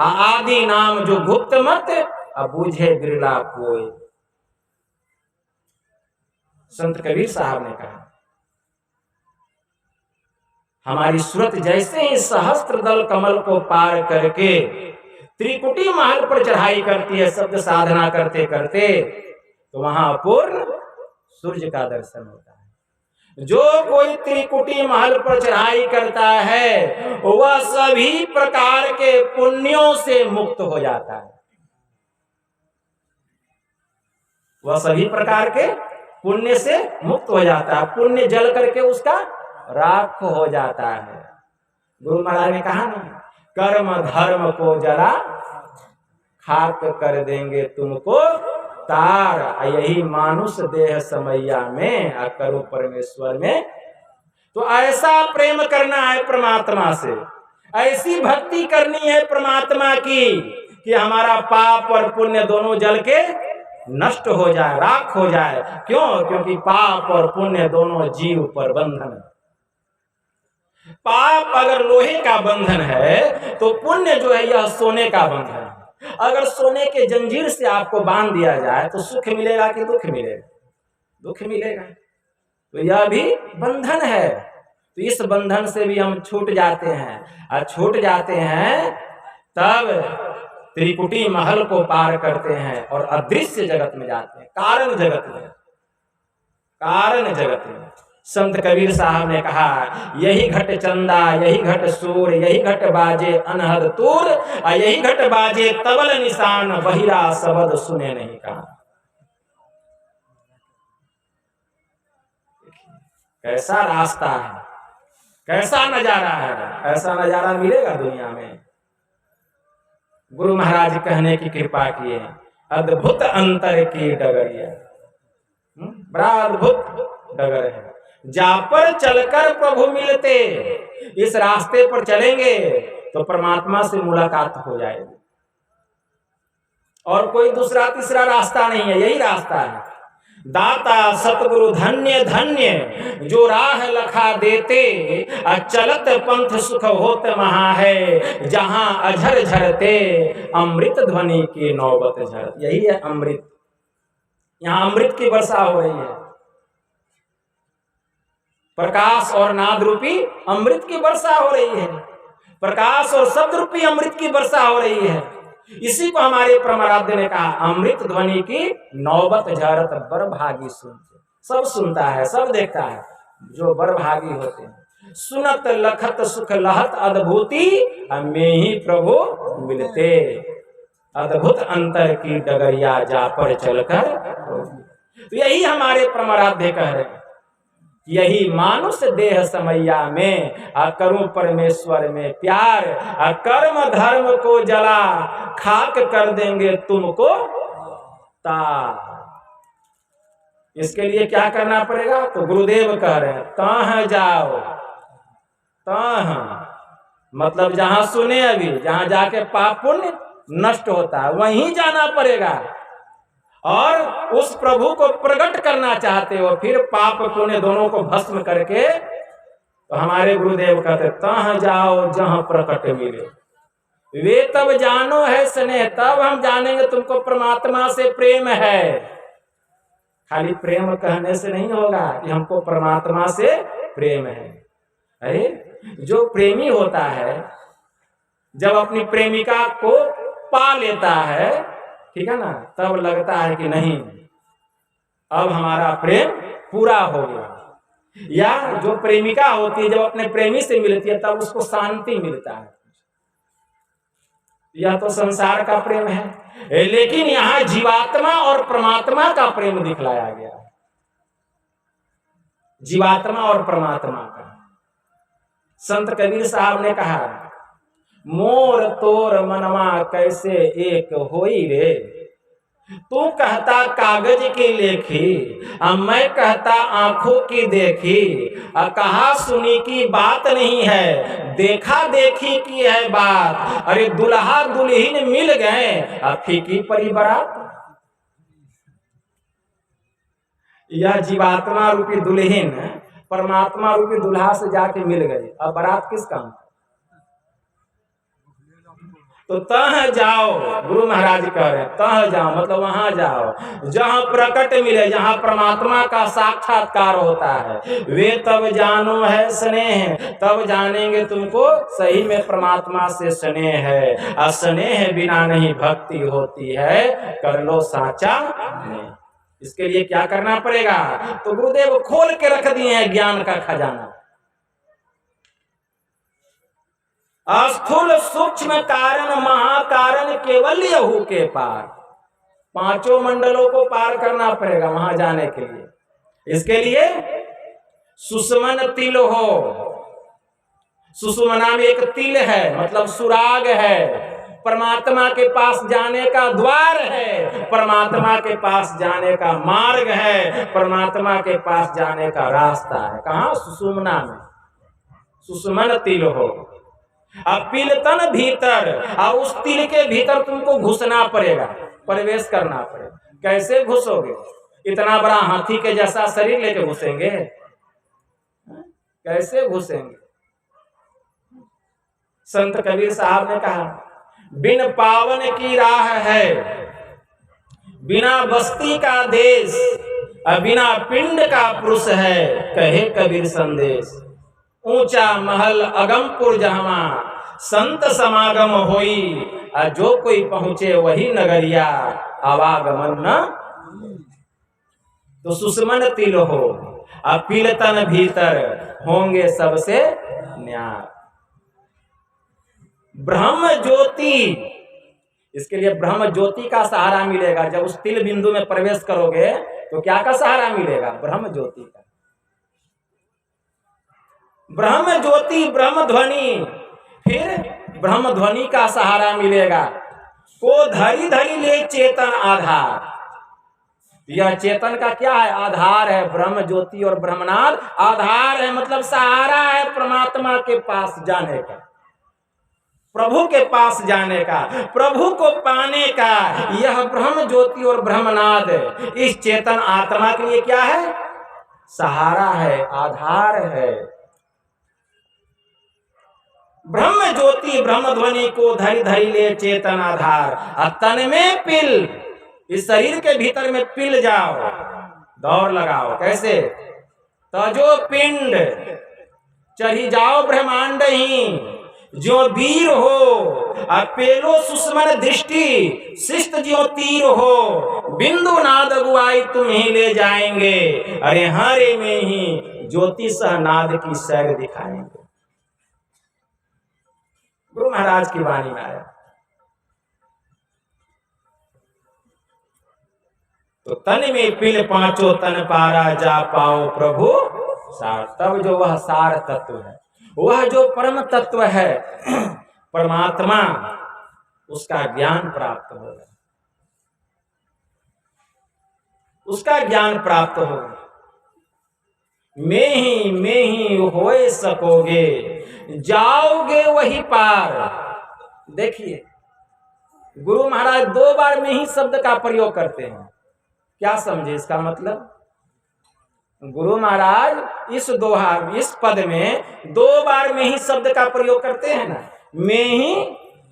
आदि नाम जो गुप्त मत, अब बूझे बिरला कोई। संत कबीर साहब ने कहा, हमारी सूरत जैसे ही सहस्त्र दल कमल को पार करके त्रिकुटी महल पर चढ़ाई करती है शब्द साधना करते करते, तो वहां पूर्ण सूर्य का दर्शन होता है। जो कोई त्रिकुटी महल पर चढ़ाई करता है वह सभी प्रकार के पुण्यों से मुक्त हो जाता है। वह सभी प्रकार के पुण्य से मुक्त हो जाता है। पुण्य जल करके उसका राख हो जाता है। गुरु महाराज ने कहा ना, कर्म धर्म को जला खाक कर देंगे तुमको तार। यही मानुष देह समैया में, करो परमेश्वर में। तो ऐसा प्रेम करना है परमात्मा से, ऐसी भक्ति करनी है परमात्मा की कि हमारा पाप और पुण्य दोनों जल के नष्ट हो जाए, राख हो जाए। क्यों? क्योंकि पाप और पुण्य दोनों जीव पर बंधन है। पाप अगर लोहे का बंधन है तो पुण्य जो है यह सोने का बंधन है। अगर सोने के जंजीर से आपको बांध दिया जाए तो सुख मिलेगा कि दुख मिलेगा? दुख मिलेगा। तो यह भी बंधन है। तो इस बंधन से भी हम छूट जाते हैं, और छूट जाते हैं तब त्रिकुटी महल को पार करते हैं और अदृश्य जगत में जाते हैं, कारण जगत में, कारण जगत में। संत कबीर साहब ने कहा, यही घट चंदा, यही घट सूर, यही घट बाजे अनहद तूर, यही घट बाजे तबल निशान, बहिरा शब्द सुने नहीं कहा। कैसा रास्ता है, कैसा नजारा है, ऐसा नजारा मिलेगा दुनिया में? गुरु महाराज कहने की कृपा किए, अद्भुत अंतर की डगरिया, बड़ा अद्भुत डगर है। जा पर चलकर प्रभु मिलते, इस रास्ते पर चलेंगे तो परमात्मा से मुलाकात हो जाएगी। और कोई दूसरा तीसरा रास्ता नहीं है, यही रास्ता है। दाता सतगुरु धन्य धन्य, जो राह लखा देते, चलत पंथ सुख होत महा है, जहां अझर झरते अमृत ध्वनि की नौबत झर। यही है अमृत, यहाँ अमृत की वर्षा हो रही है, प्रकाश और नाद रूपी अमृत की वर्षा हो रही है, प्रकाश और शब्द रूपी अमृत की वर्षा हो रही है। इसी को हमारे परमाराध्य ने कहा, अमृत ध्वनि की नौबत झरत बर भागी सुनते। सब सुनता है, सब देखता है, जो बर भागी होते हैं। सुनत लखत सुख लहत अद्भुति, में ही प्रभु मिलते, अद्भुत अंतर की डगरिया जा पर चलकर। तो यही हमारे परमाराध्य कह रहे हैं, यही मानुष देह समैया में करूं परमेश्वर में प्यार, कर्म धर्म को जला खाक कर देंगे तुमको तार। इसके लिए क्या करना पड़ेगा? तो गुरुदेव कह रहे हैं, तहाँ जाओ, तहाँ मतलब जहां सुने, अभी जहां जाके पाप पुण्य नष्ट होता है वहीं जाना पड़ेगा। और उस प्रभु को प्रकट करना चाहते हो, फिर पाप पुण्य दोनों को भस्म करके, तो हमारे गुरुदेव कहते, तहाँ जाओ जहां प्रकट मिले, वे तब जानो है स्नेह, तब हम जानेंगे तुमको परमात्मा से प्रेम है। खाली प्रेम कहने से नहीं होगा कि हमको परमात्मा से प्रेम है। अरे जो प्रेमी होता है, जब अपनी प्रेमिका को पा लेता है, ठीक है ना, तब लगता है कि नहीं, अब हमारा प्रेम पूरा हो गया। या जो प्रेमिका होती है, जब अपने प्रेमी से मिलती है, तब उसको शांति मिलता है। यह तो संसार का प्रेम है, लेकिन यहाँ जीवात्मा और परमात्मा का प्रेम दिखलाया गया। जीवात्मा और परमात्मा का। संत कबीर साहब ने कहा, मोर तोर मनवा कैसे एक होई रे, तू कहता कागज की लेखी, मैं कहता आंखों की देखी, कहा सुनी की बात नहीं है, देखा देखी की है बात। अरे दुल्हा दुल्हन मिल गए, फीकी परी बारात। यह जीवात्मा रूपी दुल्हन परमात्मा रूपी दुल्हा से जाके मिल गई, अब बारात किस काम? तो तह जाओ, गुरु महाराज कह रहे हैं, तह जाओ मतलब वहां जाओ जहां प्रकट मिले, जहां परमात्मा का साक्षात्कार होता है। वे तब जानो है स्नेह, तब जानेंगे तुमको सही में परमात्मा से स्नेह है। स्नेह बिना नहीं भक्ति होती है, कर लो साचा नहीं। इसके लिए क्या करना पड़ेगा? तो गुरुदेव खोल के रख दिए हैं ज्ञान का खजाना। स्थूल सूक्ष्म कारण महाकारण केवल यहू के पार। पांचों मंडलों को पार करना पड़ेगा वहां जाने के लिए। इसके लिए सुषमन तिल हो। सुषुमना में एक तिल है, मतलब सुराग है, परमात्मा के पास जाने का द्वार है, परमात्मा के पास जाने का मार्ग है, परमात्मा के पास जाने का रास्ता है। कहाँ? सुषुमना में। सुषुमन तिल हो। अब पिलतन भीतर, और उस तिल के भीतर तुमको घुसना पड़ेगा, प्रवेश करना पड़ेगा। कैसे घुसोगे? इतना बड़ा हाथी के जैसा शरीर लेके घुसेंगे? कैसे घुसेंगे? संत कबीर साहब ने कहा, बिन पावन की राह है, बिना बस्ती का देश, बिना पिंड का पुरुष है, कहे कबीर संदेश। ऊंचा महल अगमपुर जहां संत समागम होई, जो कोई पहुंचे वही नगरिया, आवागमन न। तो सुषमन तिल हो, पिलतन भीतर होंगे सबसे न्याय। ब्रह्म ज्योति, इसके लिए ब्रह्म ज्योति का सहारा मिलेगा। जब उस तिल बिंदु में प्रवेश करोगे तो क्या का सहारा मिलेगा? ब्रह्म ज्योति का। ब्रह्म ज्योति, ब्रह्म ध्वनि, फिर ब्रह्म ध्वनि का सहारा मिलेगा। को धरी धरी ले चेतन आधार। यह चेतन का क्या है? आधार है। ब्रह्म ज्योति और ब्रह्मनाद आधार है, मतलब सहारा है परमात्मा के पास जाने का। प्रभु के पास जाने का, प्रभु को पाने का, यह ब्रह्म ज्योति और ब्रह्मनाद इस चेतन आत्मा के लिए क्या है? सहारा है, आधार है। ब्रह्म ज्योति ब्रह्म ध्वनि को धरि धरि ले चेतन आधार, तन में पिल, इस शरीर के भीतर में पिल जाओ, दौड़ लगाओ। कैसे? तजो पिंड चढ़ी जाओ ब्रह्मांड ही, जो वीर हो पेलो सुस्मन दृष्टि, शिष्ट जो तीर हो, बिंदु नाद अगुआई तुम ही ले जाएंगे, अरे हारे में ही ज्योति सह नाद की सैर दिखाएंगे। गुरु महाराज की वाणी में आया। तो तन में पिल पांचों तन पारा, जा पाओ प्रभु सार। तब जो वह सार तत्व है, वह जो परम तत्व है परमात्मा, उसका ज्ञान प्राप्त होगा, उसका ज्ञान प्राप्त होगा। मैं ही होए सकोगे, जाओगे वही पार। देखिए गुरु महाराज 2 बार में ही शब्द का प्रयोग करते हैं। क्या समझे इसका मतलब? गुरु महाराज इस दोहा, इस पद में 2 बार में ही शब्द का प्रयोग करते हैं ना।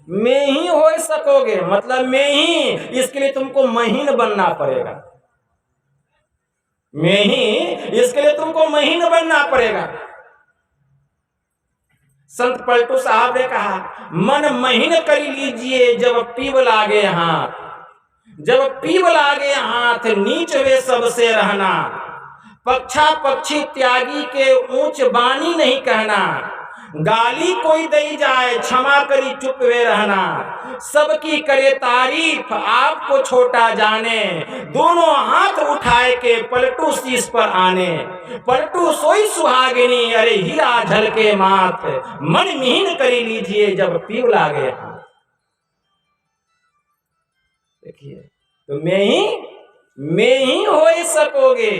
मैं ही हो सकोगे, मतलब मैं ही, इसके लिए तुमको महीन बनना पड़ेगा। मैं ही, इसके लिए तुमको महीन बनना पड़ेगा। संत पलटू साहब ने कहा, मन महीन कर लीजिए जब पीव लागे हाथ, जब पीव लागे हाथ नीच वे सबसे रहना, पक्षा पक्षी त्यागी के ऊंच बानी नहीं कहना, गाली कोई दई जाए क्षमा करी चुप वे रहना, सबकी करे तारीफ आपको छोटा जाने, दोनों हाथ उठाए के पलटू शीश पर आने, पलटू सोई सुहागिनी अरे हीरा झलके माथ, मन मीन करी लीजिए जब पीव लागे हाथ। देखिए, तो मैं ही हो सकोगे,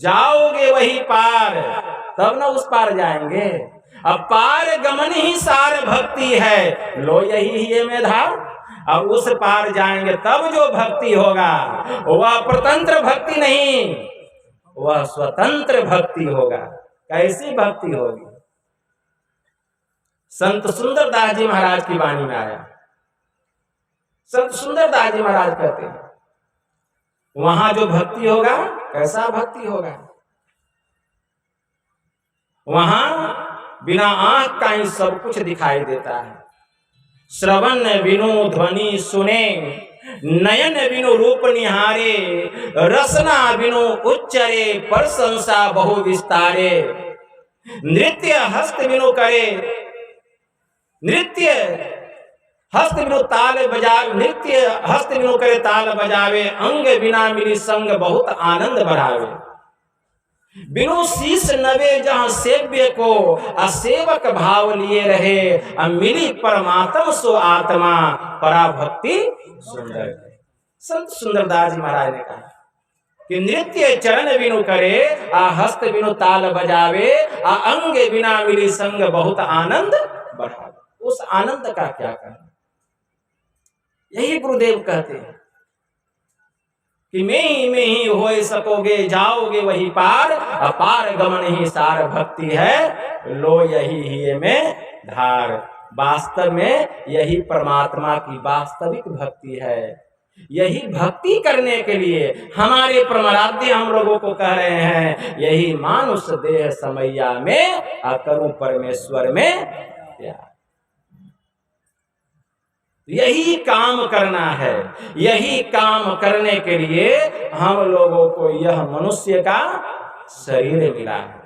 जाओगे वही पार, तब ना उस पार जाएंगे। अब पार गमन ही सार भक्ति है, लो यही ये में धार। अब उस पार जाएंगे तब जो भक्ति होगा वह प्रतंत्र भक्ति नहीं, वह स्वतंत्र भक्ति होगा। कैसी भक्ति होगी? संत सुंदरदास जी महाराज की वाणी में आया। संत सुंदरदास जी महाराज कहते हैं, वहां जो भक्ति होगा, कैसा भक्ति होगा? वहां बिना आंख का ही सब कुछ दिखाई देता है। श्रवण बिनु ध्वनि सुने, नयन बिनु रूप निहारे, रसना बिनु उच्चरे, प्रशंसा बहु विस्तारे, नृत्य हस्त बिनु करे, नृत्य हस्त बिनु ताल बजावे, नृत्य हस्त बिनु करे ताल बजावे, अंग बिना मिली संग बहुत आनंद बढ़ावे, बिनु शीश नवे जहां सेव्य को, असेवक भाव लिए रहे, मिली परमात्म सो आत्मा, पराभक्ति सुंदर है। संत सुंदरदास जी महाराज ने कहा कि नृत्य चरण बिनु करे, हस्त बिनु ताल बजावे, अंग बिना मिली संग बहुत आनंद बढ़ावे। उस आनंद का क्या कहना? यही गुरुदेव कहते हैं कि मैं ही हो सकोगे, जाओगे वही पार, अपार गमन ही सार भक्ति है, लो यही ही में धार। वास्तव में यही परमात्मा की वास्तविक भक्ति है। यही भक्ति करने के लिए हमारे परमाराध्य हम लोगों को कह रहे हैं, यही मानुष देह समैया में करूं परमेश्वर में प्यार। यही काम करना है। यही काम करने के लिए हम लोगों को यह मनुष्य का शरीर मिला है।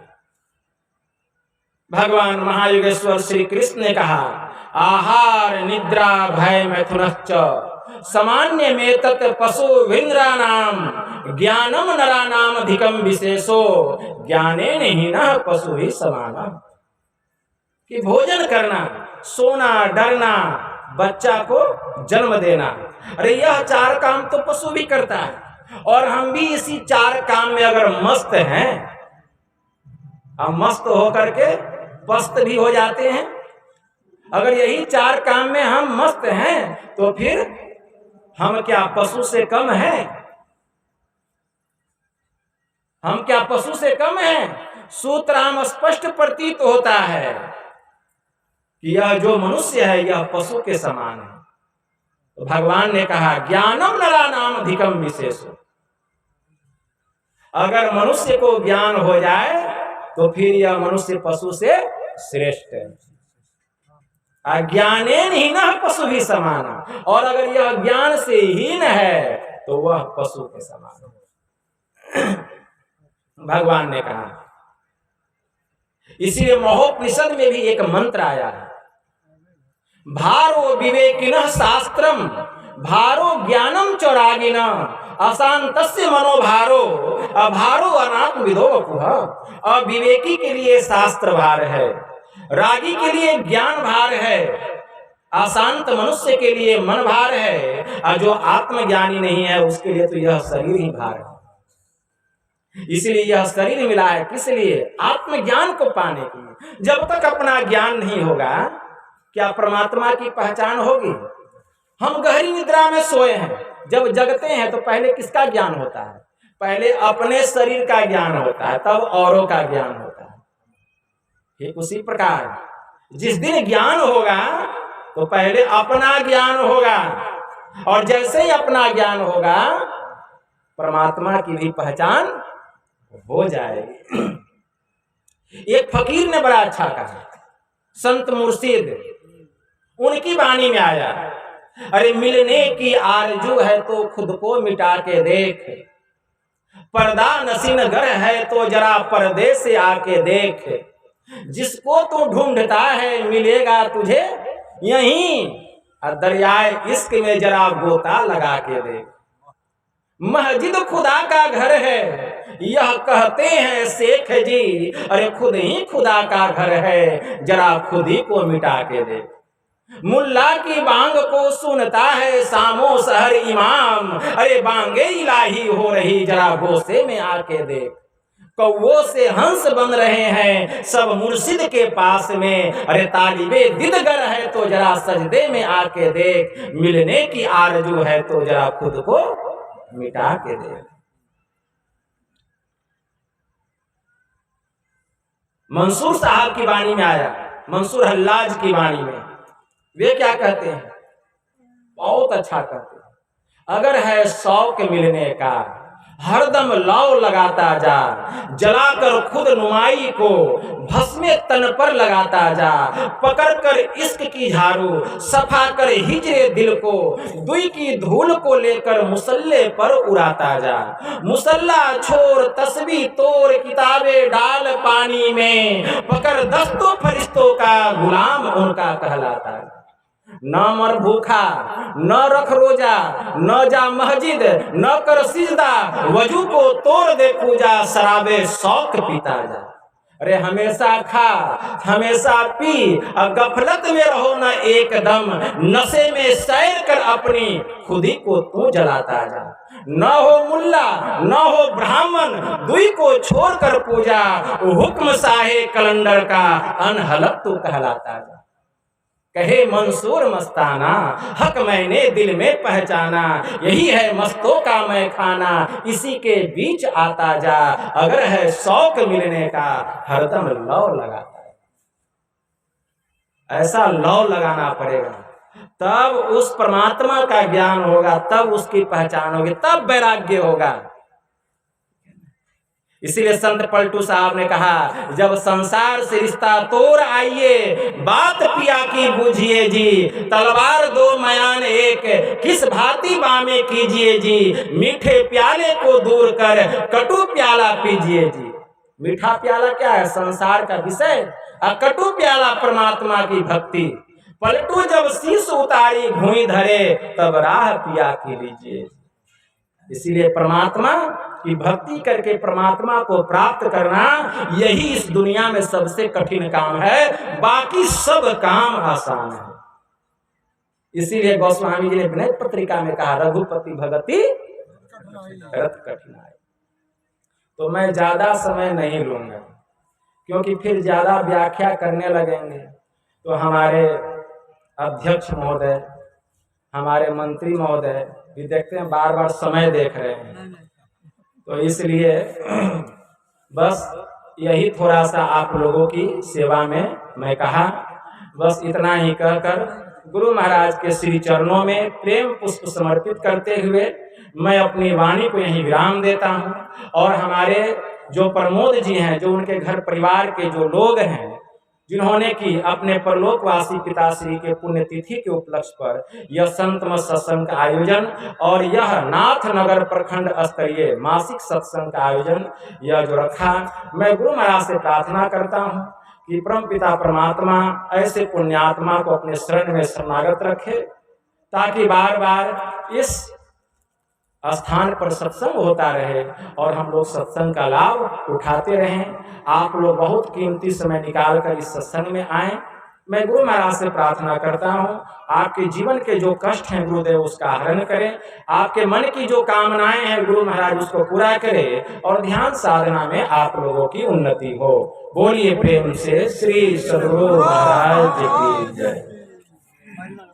भगवान महायोगेश्वर श्री कृष्ण ने कहा, आहार निद्रा भय मैथुनश्च सामान्य में तत् पशु भिन्द्रा नाम, ज्ञानम नरा नाम अधिकम विशेषो, ज्ञाने नहीं न पशु ही समाना। कि भोजन करना, सोना, डरना, बच्चा को जन्म देना, अरे यह 4 काम तो पशु भी करता है, और हम भी इसी 4 काम में अगर मस्त हैं, अब मस्त होकर के पस्त भी हो जाते हैं, अगर यही 4 काम में हम मस्त हैं तो फिर हम क्या पशु से कम हैं? हम क्या पशु से कम हैं? सूत्राम स्पष्ट प्रतीत होता है कि यह जो मनुष्य है यह पशु के समान है। तो भगवान ने कहा ज्ञानम नराणाम अधिकम विशेषो। अगर मनुष्य को ज्ञान हो जाए तो फिर यह मनुष्य पशु से श्रेष्ठ है। अज्ञानेन हीनः पशु भी समान। और अगर यह ज्ञान से हीन है तो वह पशु के समान है। भगवान ने कहा। इसीलिए महोपनिषद में भी एक मंत्र आया है, भारो विवेकिनः शास्त्रम भारो ज्ञानम च रागिनः अशांतस्य मनोभारो अभारो अनात्मविदो वपुः। अविवेकी के लिए शास्त्र भार है, रागी के लिए ज्ञान भार है, अशांत मनुष्य के लिए मन भार है, और जो आत्मज्ञानी नहीं है उसके लिए तो यह शरीर ही भार है। इसलिए यह शरीर मिला है किस लिए? आत्मज्ञान को पाने के लिए। जब तक अपना ज्ञान नहीं होगा क्या परमात्मा की पहचान होगी? हम गहरी निद्रा में सोए हैं, जब जगते हैं तो पहले किसका ज्ञान होता है? पहले अपने शरीर का ज्ञान होता है, तब औरों का ज्ञान होता है। ठीक उसी प्रकार जिस दिन ज्ञान होगा तो पहले अपना ज्ञान होगा, और जैसे ही अपना ज्ञान होगा परमात्मा की भी पहचान हो जाएगी। एक फकीर ने बड़ा अच्छा कहा, संत मुर्शिद, उनकी वाणी में आया, अरे मिलने की आरजू है तो खुद को मिटा के देख, पर्दा नसीन घर है तो जरा पर्दे से आके देख, जिसको तू ढूंढता है मिलेगा तुझे यहीं, दरियाए इश्क में जरा गोता लगा के देख। मस्जिद खुदा का घर है यह कहते हैं शेख जी, अरे खुद ही खुदा का घर है जरा खुद ही को मिटा के देख। मुल्ला की बांग को सुनता है सामो शहर इमाम, अरे बांगे इलाही हो रही जरा गोसे में आके देख। कौओं से हंस बन रहे हैं सब मुर्शिद के पास में, अरे तालिबे दिदगर है तो जरा सजदे में आके देख। मिलने की आरजू है तो जरा खुद को मिटा के देख। मंसूर साहब की वाणी में आया, मंसूर हल्लाज की वाणी में, वे क्या कहते हैं? बहुत अच्छा कहते हैं, अगर है शौक मिलने का हरदम लौ लगाता जा, जलाकर खुद नुमाई को भस्मे तन पर लगाता जा, पकड़ कर इश्क की झाड़ू सफा कर हिजरे दिल को, दुई की धूल को लेकर मुसल्ले पर उड़ाता जा। मुसल्ला छोड़ तस्बीह तोड़ किताबें डाल पानी में, पकड़ दस्तों फरिश्तों का गुलाम उनका कहलाता है। न मर भूखा न रख रोजा, न जा मस्जिद न कर सिजदा, वजू को तोड़ दे पूजा शराबे शौक पीता जा। अरे हमेशा खा हमेशा पी और गफलत में रहो न एकदम, नशे में सैर कर अपनी खुदी को तू जलाता जा। न हो मुल्ला न हो ब्राह्मण दुई को छोड़कर पूजा, हुक्म साहे कलंदर का अनहलक तू कहलाता जा। कहे मंसूर मस्ताना हक मैंने दिल में पहचाना, यही है मस्तों का मैं खाना इसी के बीच आता जा। अगर है शौक मिलने का हरदम लौ लगाता है, ऐसा लौ लगाना पड़ेगा तब उस परमात्मा का ज्ञान होगा, तब उसकी पहचान होगी, तब वैराग्य होगा। इसीलिए संत पलटू साहब ने कहा जब संसार से रिश्ता तोड़ आइए, बात पिया की बूझिए जी, तलवार दो मयान एक किस भांति बामे कीजिए जी, मीठे प्याले को दूर कर कटु प्याला पीजिए जी। मीठा प्याला क्या है? संसार का विषय, और कटु प्याला परमात्मा की भक्ति। पलटू जब शीश उतारी भूमि धरे तब राह पिया की लीजिए। इसीलिए परमात्मा की भक्ति करके परमात्मा को प्राप्त करना यही इस दुनिया में सबसे कठिन काम है, बाकी सब काम आसान है। इसीलिए गोस्वामी जी ने विनय पत्रिका में कहा रघुपति भगति रत कठिनाई। तो मैं ज्यादा समय नहीं लूंगा क्योंकि फिर ज्यादा व्याख्या करने लगेंगे तो हमारे अध्यक्ष महोदय, हमारे मंत्री महोदय भी देखते हैं बार बार समय देख रहे हैं, तो इसलिए बस यही थोड़ा सा आप लोगों की सेवा में मैं कहा। बस इतना ही कहकर गुरु महाराज के श्री चरणों में प्रेम पुष्प समर्पित करते हुए मैं अपनी वाणी को यहीं विराम देता हूँ। और हमारे जो प्रमोद जी हैं, जो उनके घर परिवार के जो लोग हैं, जिन्होंने कि अपने परलोकवासी पिताश्री के पुण्यतिथि के उपलक्ष्य पर यह संतमत सत्संग का आयोजन और यह नाथनगर प्रखंड स्तरीय मासिक सत्संग का आयोजन यह जो रखा, मैं गुरु महाराज से प्रार्थना करता हूँ कि परम पिता परमात्मा ऐसे पुण्यात्मा को अपने शरण में शरणागत रखे, ताकि बार बार इस स्थान पर सत्संग होता रहे और हम लोग सत्संग का लाभ उठाते रहें। आप लोग बहुत कीमती समय निकाल कर इस सत्संग में आए। मैं गुरु महाराज से प्रार्थना करता हूँ, आपके जीवन के जो कष्ट हैं गुरुदेव उसका हरण करें, आपके मन की जो कामनाएं हैं गुरु महाराज उसको पूरा करें और ध्यान साधना में आप लोगों की उन्नति हो। बोलिए प्रेम से श्री सद्गुरु महाराज की जय।